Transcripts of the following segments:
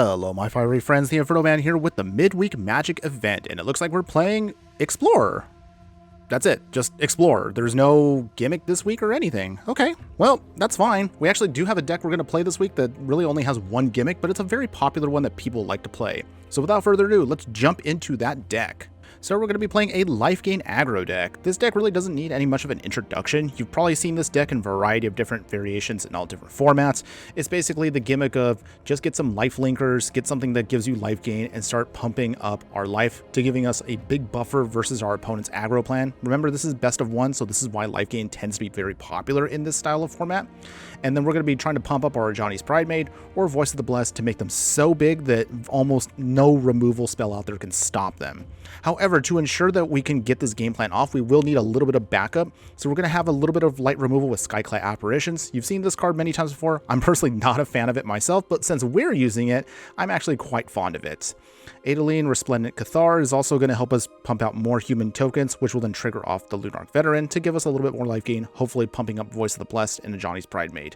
Hello, my fiery friends, the Infernoman here with the Midweek Magic Event, and it looks like we're playing Explorer. That's it, just Explorer. There's no gimmick this week or anything. Okay, well, that's fine. We actually do have a deck we're going to play this week that really only has one gimmick, but it's a very popular one that people like to play. So without further ado, let's jump into that deck. So we're going to be playing a life gain aggro deck. This deck really doesn't need any much of an introduction. You've probably seen this deck in a variety of different variations in all different formats. It's basically the gimmick of just get some life linkers, get something that gives you life gain, and start pumping up our life to giving us a big buffer versus our opponent's aggro plan. Remember, this is best of one, so this is why life gain tends to be very popular in this style of format. And then we're going to be trying to pump up our Ajani's Pridemate or Voice of the Blessed to make them so big that almost no removal spell out there can stop them. However, to ensure that we can get this game plan off, we will need a little bit of backup. So we're going to have a little bit of light removal with Skyclad Apparitions. You've seen this card many times before. I'm personally not a fan of it myself, but since we're using it, I'm actually quite fond of it. Adeleine Resplendent Cathar is also going to help us pump out more human tokens, which will then trigger off the Lunarch Veteran to give us a little bit more life gain, hopefully pumping up Voice of the Blessed and Ajani's Pridemate.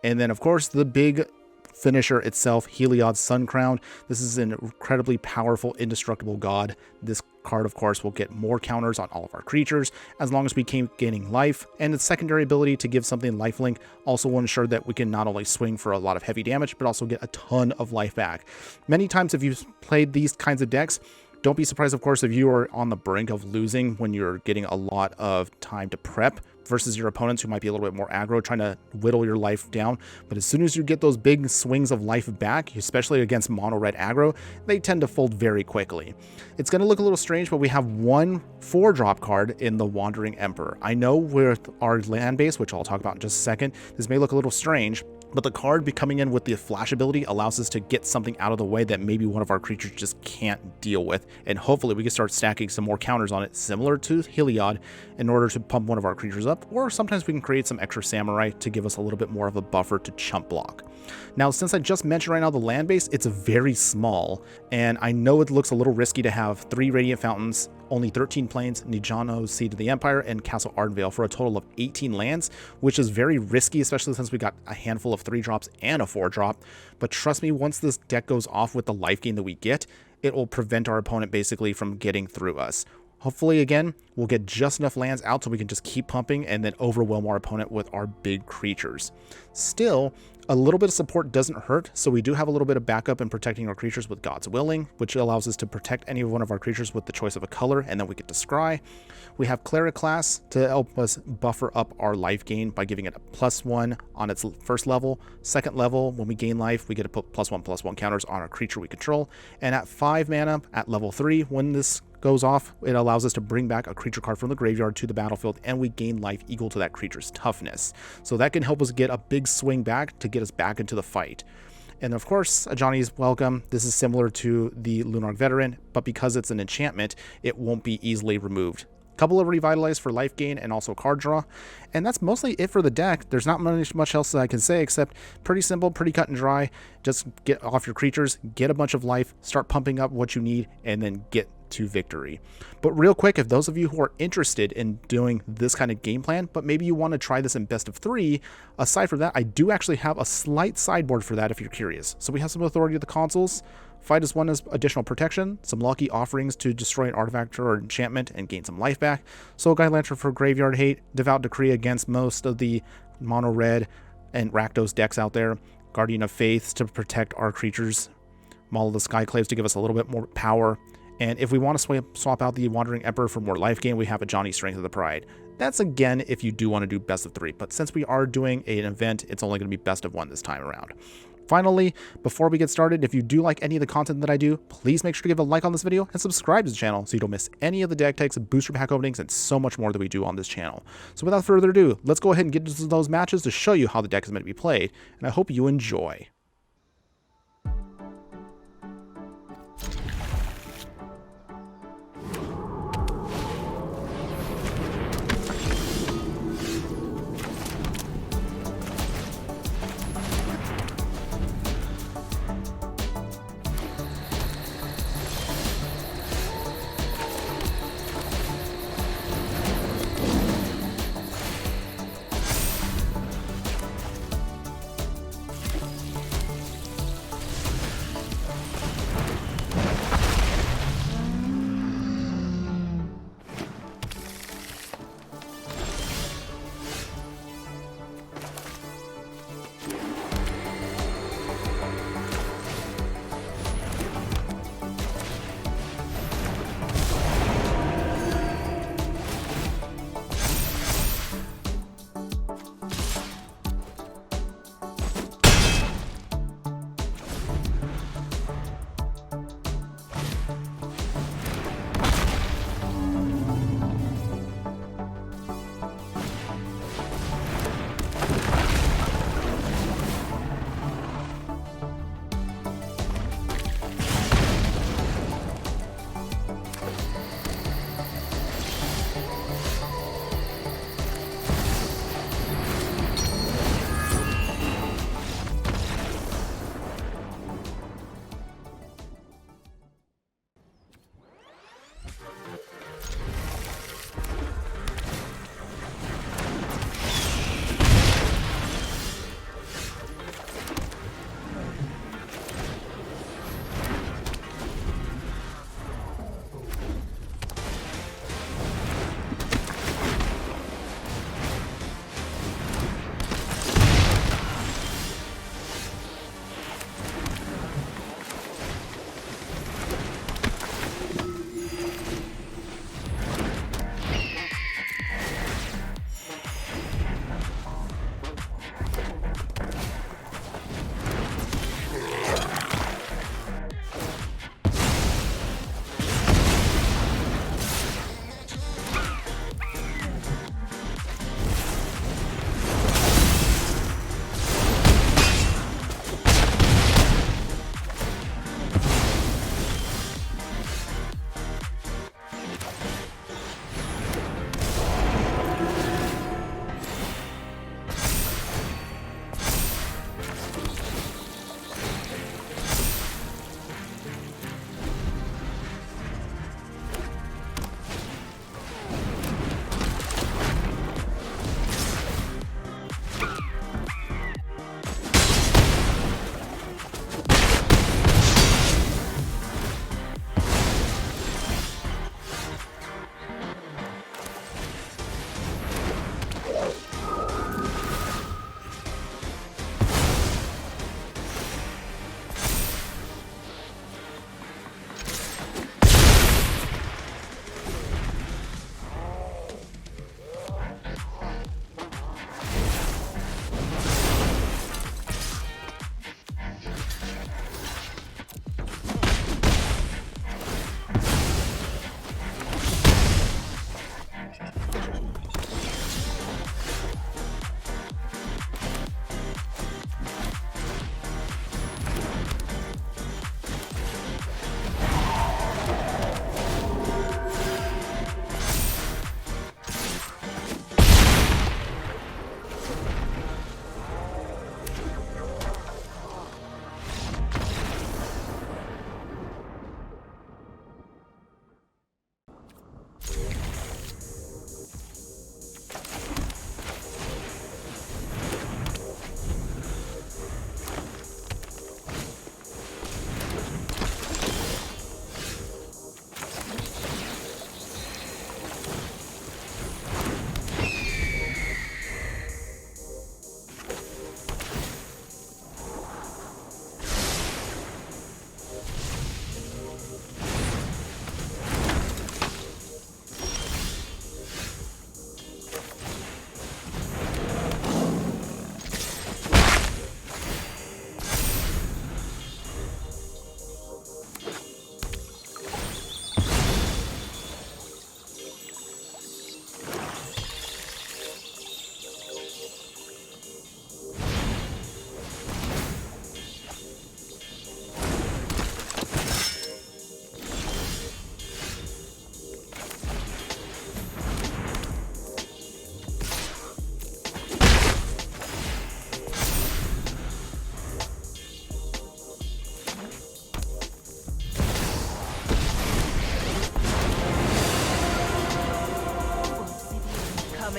And then, of course, the big finisher itself, Heliod's Sun Crown. This is an incredibly powerful, indestructible god. This card, of course, will get more counters on all of our creatures as long as we keep gaining life, and its secondary ability to give something lifelink also will ensure that we can not only swing for a lot of heavy damage, but also get a ton of life back. Many times if you've played these kinds of decks, don't be surprised, of course, if you are on the brink of losing when you're getting a lot of time to prep versus your opponents who might be a little bit more aggro, trying to whittle your life down. But as soon as you get those big swings of life back, especially against mono red aggro, they tend to fold very quickly. It's going to look a little strange, but we have one 4-drop card in the Wandering Emperor. I know with our land base, which I'll talk about in just a second, this may look a little strange, but the card coming in with the flash ability allows us to get something out of the way that maybe one of our creatures just can't deal with, and hopefully we can start stacking some more counters on it, similar to Heliod, in order to pump one of our creatures up, or sometimes we can create some extra samurai to give us a little bit more of a buffer to chump block. Now, since I just mentioned right now the land base, it's very small, and I know it looks a little risky to have 3 Radiant Fountains, only 13 planes, Nijano's Seed of the Empire, and Castle Ardenvale for a total of 18 lands, which is very risky, especially since we got a handful of 3-drops and a 4-drop. But trust me, once this deck goes off with the life gain that we get, it will prevent our opponent basically from getting through us. Hopefully, again, we'll get just enough lands out so we can just keep pumping and then overwhelm our opponent with our big creatures. Still, a little bit of support doesn't hurt, so we do have a little bit of backup in protecting our creatures with God's Willing, which allows us to protect any one of our creatures with the choice of a color, and then we get to scry. We have Cleric class to help us buffer up our life gain by giving it a +1 on its first level. Second level, when we gain life, we get to put +1/+1 counters on our creature we control. And at 5 mana, at level 3, when this goes off, it allows us to bring back a creature card from the graveyard to the battlefield, and we gain life equal to that creature's toughness. So that can help us get a big swing back to get us back into the fight. And of course, Ajani's Welcome. This is similar to the Lunarch Veteran, but because it's an enchantment, it won't be easily removed. Couple of Revitalize for life gain and also card draw, and that's mostly it for the deck. There's not much else that I can say except pretty simple, pretty cut and dry. Just get off your creatures, get a bunch of life, start pumping up what you need, and then get to victory. But real quick, if those of you who are interested in doing this kind of game plan, but maybe you want to try this in best of 3, aside from that, I do actually have a slight sideboard for that if you're curious. So we have some Authority of the Consuls, Fight as 1 as additional protection, some lucky offerings to destroy an artifact or enchantment and gain some life back, Soul Guide Lantern for graveyard hate, Devout Decree against most of the mono red and Rakdos decks out there, Guardian of Faiths to protect our creatures, Maul of the Skyclaves to give us a little bit more power, and if we want to swap out the Wandering Emperor for more life gain, we have Ajani's Strength of the Pride. That's again if you do want to do best of 3, but since we are doing an event, it's only going to be best of 1 this time around. Finally, before we get started, if you do like any of the content that I do, please make sure to give a like on this video and subscribe to the channel so you don't miss any of the deck takes, booster pack openings, and so much more that we do on this channel. So without further ado, let's go ahead and get into those matches to show you how the deck is meant to be played, and I hope you enjoy.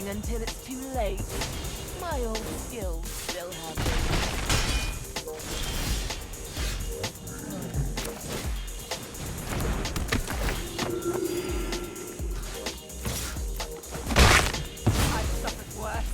screaming until it's too late. My old skills still have them. I've suffered worse.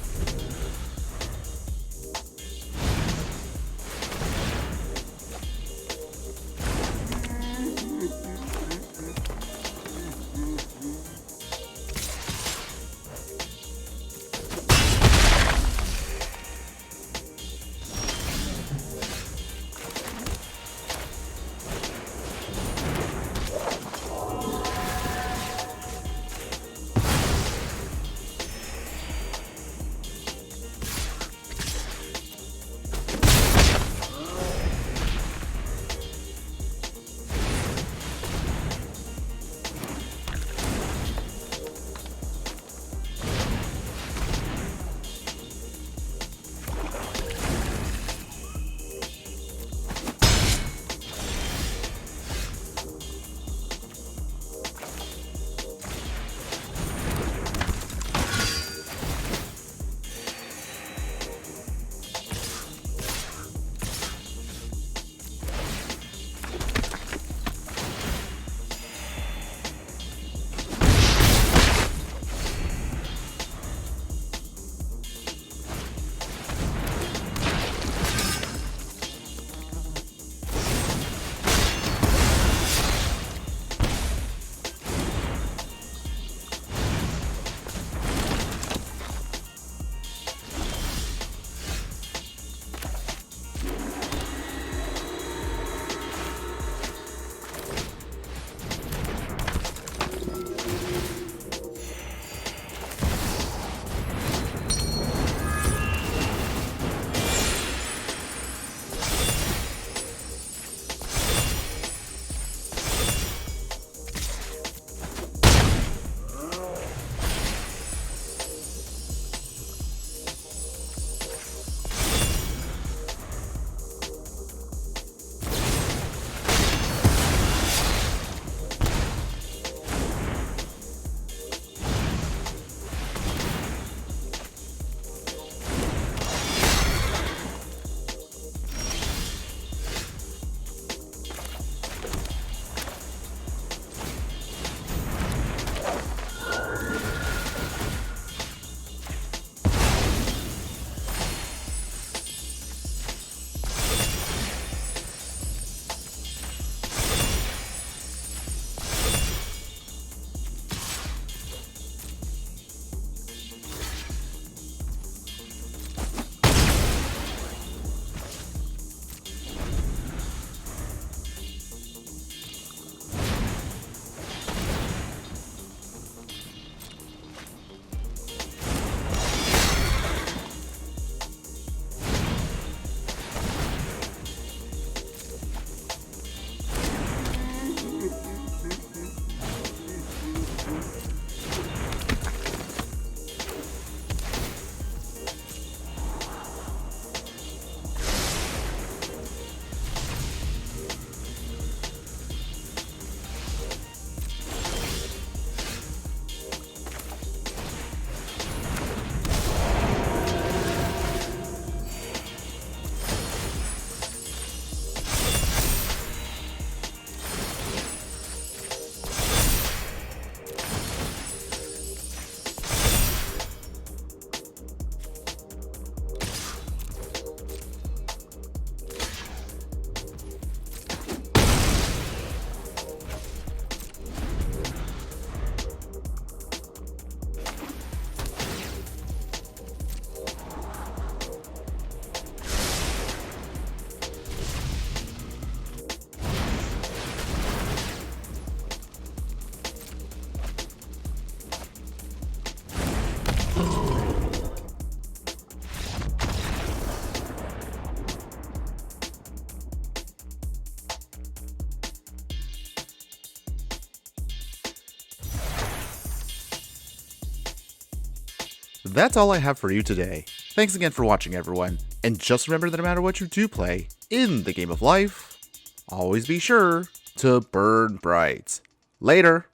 That's all I have for you today. Thanks again for watching, everyone, and just remember that no matter what you do play in the game of life, always be sure to burn bright. Later!